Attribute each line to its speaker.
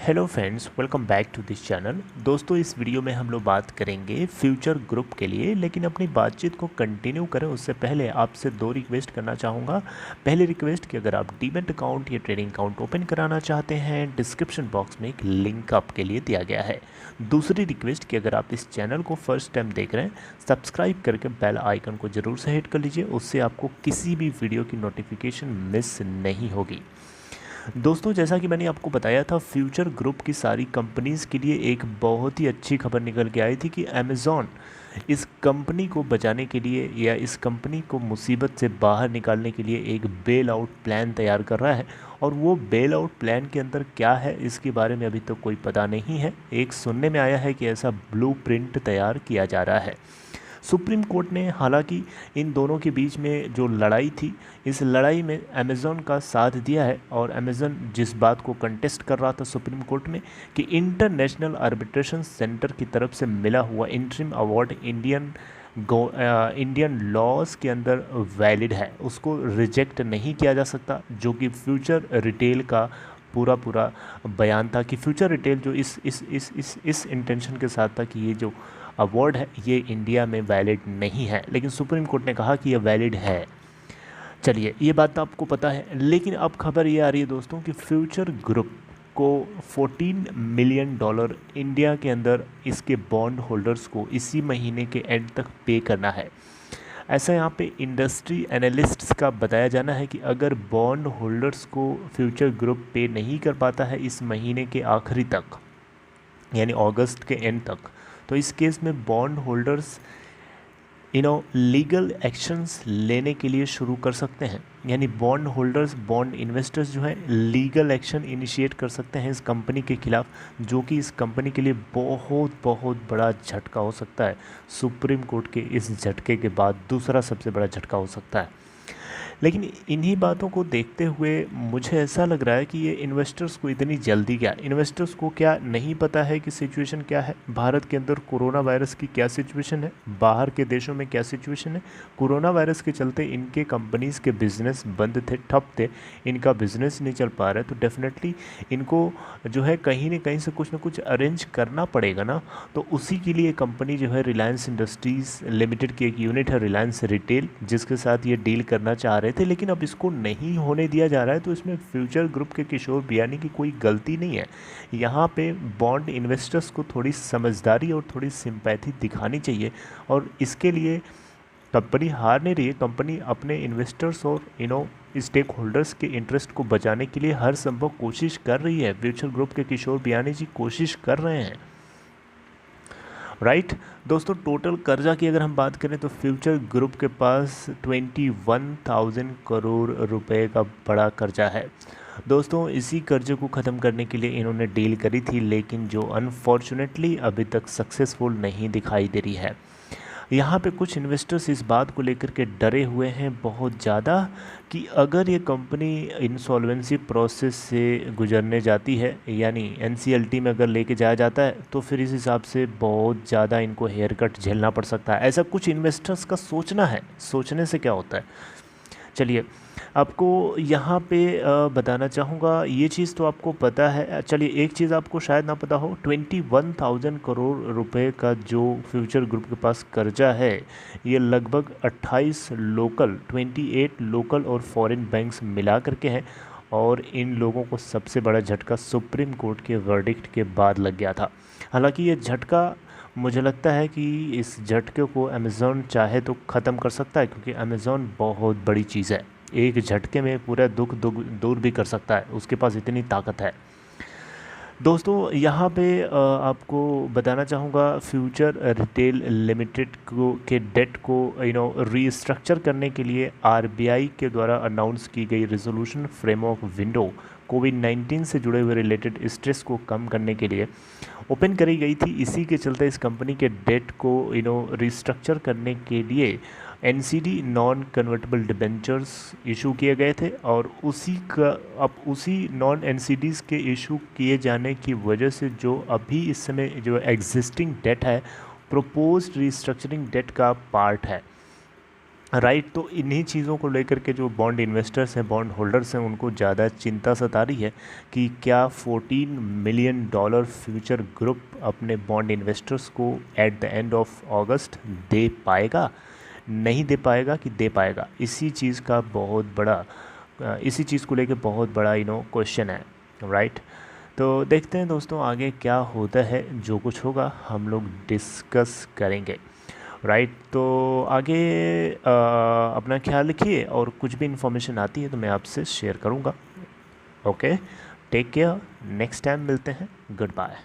Speaker 1: Hello friends, welcome back to this channel. दोस्तों, इस video में हम लोग बात करेंगे फ्यूचर ग्रुप के लिए। लेकिन अपनी बातचीत को कंटिन्यू करें उससे पहले आपसे दो रिक्वेस्ट करना चाहूँगा। पहली रिक्वेस्ट कि अगर आप डीमैट अकाउंट या ट्रेडिंग अकाउंट ओपन कराना चाहते हैं, डिस्क्रिप्शन बॉक्स में एक लिंक आपके लिए दिया गया है। दूसरी रिक्वेस्ट कि अगर आप इस चैनल को फर्स्ट टाइम देख रहे हैं, सब्सक्राइब करके बेल आइकन को ज़रूर से हिट कर लीजिए। उससे आपको किसी भी वीडियो की नोटिफिकेशन मिस नहीं होगी। दोस्तों, जैसा कि मैंने आपको बताया था, फ्यूचर ग्रुप की सारी कंपनीज़ के लिए एक बहुत ही अच्छी खबर निकल के आई थी कि अमेज़ॉन इस कंपनी को बचाने के लिए या इस कंपनी को मुसीबत से बाहर निकालने के लिए एक बेल आउट प्लान तैयार कर रहा है। और वो बेल आउट प्लान के अंदर क्या है, इसके बारे में अभी तो कोई पता नहीं है। एक सुनने में आया है कि ऐसा ब्लूप्रिंट तैयार किया जा रहा है। सुप्रीम कोर्ट ने हालांकि इन दोनों के बीच में जो लड़ाई थी, इस लड़ाई में अमेज़ॉन का साथ दिया है। और अमेज़ॉन जिस बात को कंटेस्ट कर रहा था सुप्रीम कोर्ट में कि इंटरनेशनल आर्बिट्रेशन सेंटर की तरफ से मिला हुआ इंटरिम अवार्ड इंडियन लॉज के अंदर वैलिड है, उसको रिजेक्ट नहीं किया जा सकता। जो कि फ्यूचर रिटेल का पूरा बयान था कि फ्यूचर रिटेल जो इस इंटेंशन के साथ था कि ये जो अवार्ड है ये इंडिया में वैलिड नहीं है, लेकिन सुप्रीम कोर्ट ने कहा कि ये वैलिड है। चलिए, ये बात तो आपको पता है। लेकिन अब खबर ये आ रही है दोस्तों कि फ्यूचर ग्रुप को $14 मिलियन इंडिया के अंदर इसके बॉन्ड होल्डर्स को इसी महीने के एंड तक पे करना है। ऐसा यहाँ पे इंडस्ट्री एनालिस्ट्स का बताया जाना है कि अगर बॉन्ड होल्डर्स को फ्यूचर ग्रुप पे नहीं कर पाता है इस महीने के आखिरी तक, यानी अगस्त के एंड तक, तो इस केस में बॉन्ड होल्डर्स लीगल एक्शंस लेने के लिए शुरू कर सकते हैं। यानी बॉन्ड होल्डर्स, बॉन्ड इन्वेस्टर्स जो हैं, लीगल एक्शन इनिशिएट कर सकते हैं इस कंपनी के खिलाफ, जो कि इस कंपनी के लिए बहुत बहुत बड़ा झटका हो सकता है। सुप्रीम कोर्ट के इस झटके के बाद दूसरा सबसे बड़ा झटका हो सकता है। लेकिन इन्हीं बातों को देखते हुए मुझे ऐसा लग रहा है कि ये इन्वेस्टर्स को इतनी जल्दी क्या, इन्वेस्टर्स को क्या नहीं पता है कि सिचुएशन क्या है, भारत के अंदर कोरोना वायरस की क्या सिचुएशन है, बाहर के देशों में क्या सिचुएशन है। कोरोना वायरस के चलते इनके कंपनीज़ के बिज़नेस बंद थे, ठप थे, इनका बिज़नेस नहीं चल पा रहा है। तो डेफिनेटली इनको जो है कहीं ना कहीं से कुछ ना कुछ अरेंज करना पड़ेगा ना। तो उसी के लिए कंपनी जो है रिलायंस इंडस्ट्रीज़ लिमिटेड की एक यूनिट है रिलायंस रिटेल, जिसके साथ ये डील करना चाह रहे थे, लेकिन अब इसको नहीं होने दिया जा रहा है। तो इसमें फ्यूचर ग्रुप के किशोर बियानी की कोई गलती नहीं है। यहाँ पे बॉन्ड इन्वेस्टर्स को थोड़ी समझदारी और थोड़ी सिंपैथी दिखानी चाहिए। और इसके लिए कंपनी हार नहीं रही है। कंपनी अपने इन्वेस्टर्स और स्टेक होल्डर्स के इंटरेस्ट को बचाने के लिए हर संभव कोशिश कर रही है। फ्यूचर ग्रुप के किशोर बियानी जी कोशिश कर रहे हैं, राइट। दोस्तों, टोटल कर्जा की अगर हम बात करें तो फ्यूचर ग्रुप के पास 21,000 करोड़ रुपए का बड़ा कर्जा है। दोस्तों, इसी कर्जे को ख़त्म करने के लिए इन्होंने डील करी थी, लेकिन जो अनफॉर्चुनेटली अभी तक सक्सेसफुल नहीं दिखाई दे रही है। यहाँ पे कुछ इन्वेस्टर्स इस बात को लेकर के डरे हुए हैं बहुत ज़्यादा कि अगर ये कंपनी इंसॉल्वेंसी प्रोसेस से गुजरने जाती है, यानी एनसीएलटी में अगर लेके जाया जाता है, तो फिर इस हिसाब से बहुत ज़्यादा इनको हेयर कट झेलना पड़ सकता है। ऐसा कुछ इन्वेस्टर्स का सोचना है। सोचने से क्या होता है, चलिए आपको यहाँ पे बताना चाहूँगा। ये चीज़ तो आपको पता है। चलिए, एक चीज़ आपको शायद ना पता हो, 21,000 करोड़ रुपए का जो फ्यूचर ग्रुप के पास कर्जा है, ये लगभग 28 लोकल और फॉरेन बैंक्स मिला करके हैं। और इन लोगों को सबसे बड़ा झटका सुप्रीम कोर्ट के वर्डिक्ट के बाद लग गया था। हालांकि ये झटका, मुझे लगता है कि इस झटके को अमेज़ॉन चाहे तो ख़त्म कर सकता है, क्योंकि अमेज़ॉन बहुत बड़ी चीज़ है। एक झटके में पूरा दुख दूर भी कर सकता है, उसके पास इतनी ताकत है। दोस्तों, यहाँ पे आपको बताना चाहूँगा, फ्यूचर रिटेल लिमिटेड के डेट को रीस्ट्रक्चर करने के लिए आरबीआई के द्वारा अनाउंस की गई रेजोल्यूशन फ्रेमवर्क विंडो कोविड-19 से जुड़े हुए रिलेटेड स्ट्रेस को कम करने के लिए ओपन करी गई थी। इसी के चलते इस कंपनी के डेट को रीस्ट्रक्चर करने के लिए NCD non convertible debentures issue किए गए थे। और उसी नॉन एनसीडीज़ के इशू किए जाने की वजह से जो अभी इस समय जो एग्जिस्टिंग डेट है, प्रोपोज्ड रीस्ट्रक्चरिंग डेट का पार्ट है। राइट। तो इन्हीं चीज़ों को लेकर के जो बॉन्ड इन्वेस्टर्स हैं, बॉन्ड होल्डर्स हैं, उनको ज़्यादा चिंता सता रही है कि क्या $14 मिलियन फ्यूचर ग्रुप अपने बॉन्ड इन्वेस्टर्स को at the end of August दे पाएगा, नहीं दे पाएगा कि दे पाएगा। इसी चीज़ का बहुत बड़ा इसी चीज़ को लेकर बहुत बड़ा क्वेश्चन है। राइट। तो देखते हैं दोस्तों आगे क्या होता है, जो कुछ होगा हम लोग डिस्कस करेंगे। राइट। तो आगे अपना ख्याल रखिए, और कुछ भी इन्फॉर्मेशन आती है तो मैं आपसे शेयर करूँगा। Okay, take care, next time मिलते हैं, गुड बाय।